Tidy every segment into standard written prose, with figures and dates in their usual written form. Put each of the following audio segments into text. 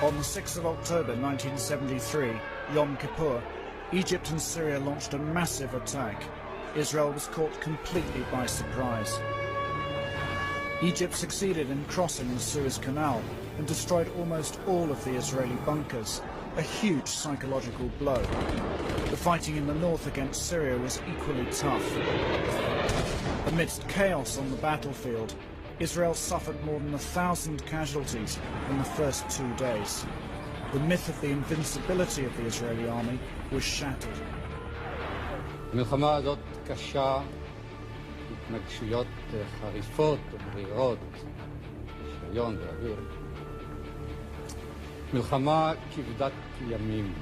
On the 6th of October 1973, Yom Kippur, Egypt and Syria launched a massive attack. Israel was caught completely by surprise. Egypt succeeded in crossing the Suez Canal and destroyed almost all of the Israeli bunkers, a huge psychological blow. The fighting in the north against Syria was equally tough. Amidst chaos on the battlefield, Israel suffered more than 1,000 casualties in the first 2 days. The myth of the invincibility of the Israeli army was shattered. המלחמה הזאת קשה, התנגשויות חריפות וברירות, שריון ואוויר. מלחמה כבדת ימים,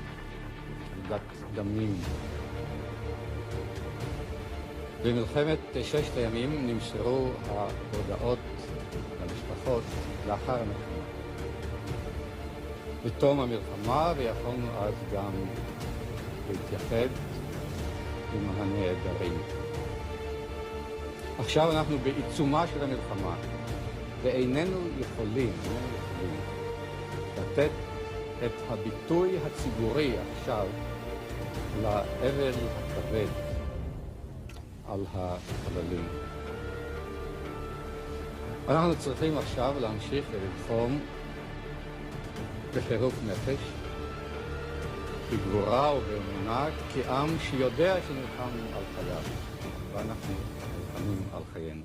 כבדת דמים. במלחמת ששת הימים נמסרו ההודעות למשפחות לאחר המלחמה. בתום המלחמה, ויכולנו אז גם להתייחד עם הנעדרים. עכשיו אנחנו בעיצומה של המלחמה, ואיננו יכולים לתת את הביטוי הציבורי עכשיו לאבל הכבד על החללים. אנחנו צריכים עכשיו להמשיך וללחום בחירוף נפש, בגבורה ובאמונה, כעם שיודע שנלחמנו על חייו, ואנחנו נלחמים על חיינו.